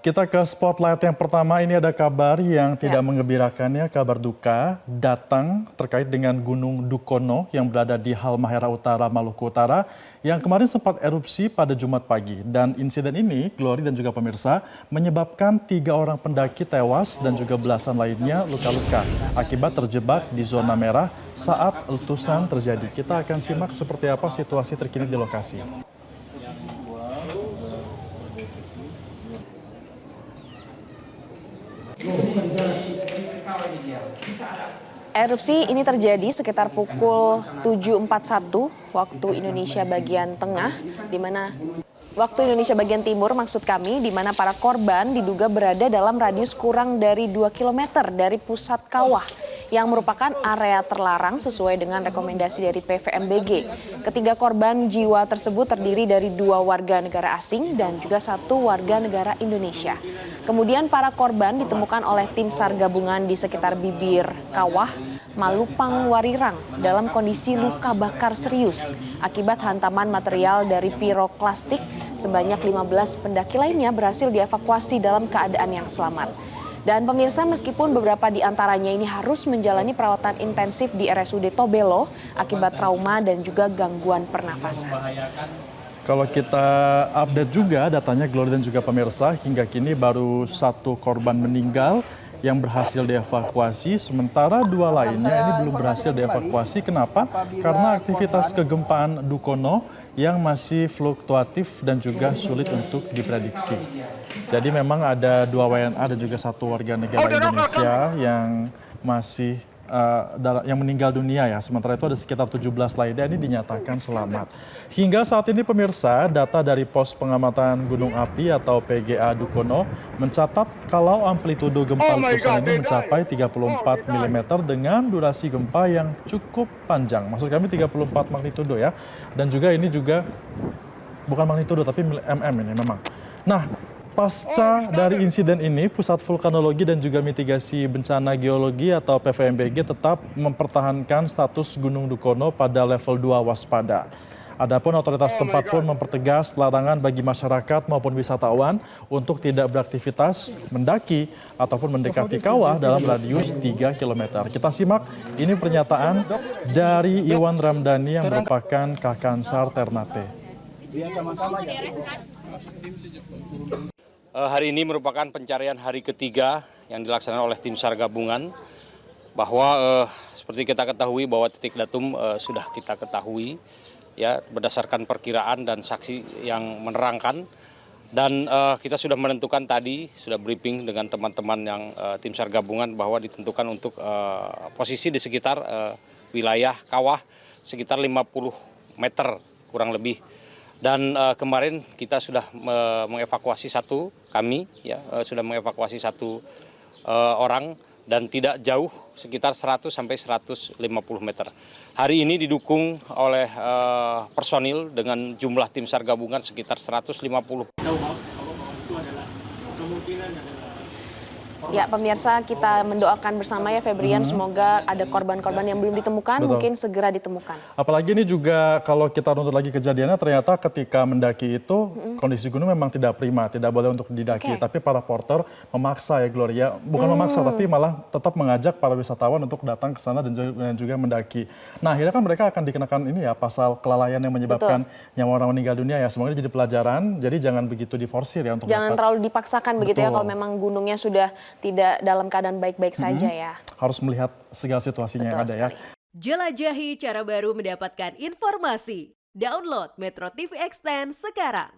Kita ke spotlight yang pertama, ini ada kabar yang tidak menggembirakan ya, kabar duka datang terkait dengan Gunung Dukono yang berada di Halmahera Utara, Maluku Utara yang kemarin sempat erupsi pada Jumat pagi. Dan insiden ini, Glory dan juga pemirsa, menyebabkan 3 orang pendaki tewas dan juga belasan lainnya luka-luka akibat terjebak di zona merah saat letusan terjadi. Kita akan simak seperti apa situasi terkini di lokasi. Erupsi ini terjadi sekitar pukul 7.41 waktu Indonesia bagian tengah, di mana waktu Indonesia bagian timur maksud kami, di mana para korban diduga berada dalam radius kurang dari 2 km dari pusat kawah yang merupakan area terlarang sesuai dengan rekomendasi dari PVMBG. Ketiga korban jiwa tersebut terdiri dari 2 warga negara asing dan juga 1 warga negara Indonesia. Kemudian para korban ditemukan oleh tim SAR gabungan di sekitar bibir kawah Malupang Warirang dalam kondisi luka bakar serius akibat hantaman material dari piroklastik. Sebanyak 15 pendaki lainnya berhasil dievakuasi dalam keadaan yang selamat. Dan pemirsa, meskipun beberapa di antaranya ini harus menjalani perawatan intensif di RSUD Tobelo akibat trauma dan juga gangguan pernafasan. Kalau kita update juga datanya Glory dan juga pemirsa, hingga kini baru 1 korban meninggal yang berhasil dievakuasi, sementara 2 lainnya ini belum berhasil dievakuasi. Kenapa? Karena aktivitas kegempaan Dukono yang masih fluktuatif dan juga sulit untuk diprediksi. Jadi memang ada 2 WNA dan juga 1 warga negara Indonesia yang masih yang meninggal dunia ya. Sementara itu ada sekitar 17 lainnya ini dinyatakan selamat. Hingga saat ini pemirsa, data dari Pos Pengamatan Gunung Api atau PGA Dukono mencatat kalau amplitudo gempa letusan ini mencapai 34 mm dengan durasi gempa yang cukup panjang. Maksud kami 34 magnitudo ya. Dan juga ini juga bukan magnitudo tapi mm ini memang. Nah, pasca dari insiden ini, Pusat Vulkanologi dan juga Mitigasi Bencana Geologi atau PVMBG tetap mempertahankan status Gunung Dukono pada level 2 waspada. Adapun otoritas tempat pun mempertegas larangan bagi masyarakat maupun wisatawan untuk tidak beraktivitas mendaki ataupun mendekati kawah dalam radius 3 km. Kita simak, ini pernyataan dari Iwan Ramdhani yang merupakan Kakansar Ternate. Hari ini merupakan pencarian hari ketiga yang dilaksanakan oleh tim SAR gabungan, bahwa seperti kita ketahui bahwa titik datum sudah kita ketahui ya berdasarkan perkiraan dan saksi yang menerangkan, dan kita sudah menentukan tadi, sudah briefing dengan teman-teman yang tim SAR gabungan bahwa ditentukan untuk posisi di sekitar wilayah kawah sekitar 50 meter kurang lebih. Dan kemarin kita sudah mengevakuasi sudah mengevakuasi 1 orang dan tidak jauh sekitar 100 sampai 150 meter. Hari ini didukung oleh personil dengan jumlah tim SAR gabungan sekitar 150. Ya pemirsa, kita mendoakan bersama ya Febrian, semoga ada korban-korban yang belum ditemukan. Betul. Mungkin segera ditemukan. Apalagi ini juga kalau kita runut lagi kejadiannya, ternyata ketika mendaki itu kondisi gunung memang tidak prima, tidak boleh untuk didaki. Tapi para porter memaksa ya Gloria, bukan memaksa tapi malah tetap mengajak para wisatawan untuk datang ke sana dan juga mendaki. Nah akhirnya kan mereka akan dikenakan ini ya pasal kelalaian yang menyebabkan nyawa orang meninggal dunia ya. Semoga jadi pelajaran, jadi jangan begitu diforsir ya untuk jangan terlalu dipaksakan begitu ya kalau memang gunungnya sudah tidak dalam keadaan baik-baik saja ya. Harus melihat segala situasinya yang ada ya. Jelajahi cara baru mendapatkan informasi. Download Metro TV Extend sekarang.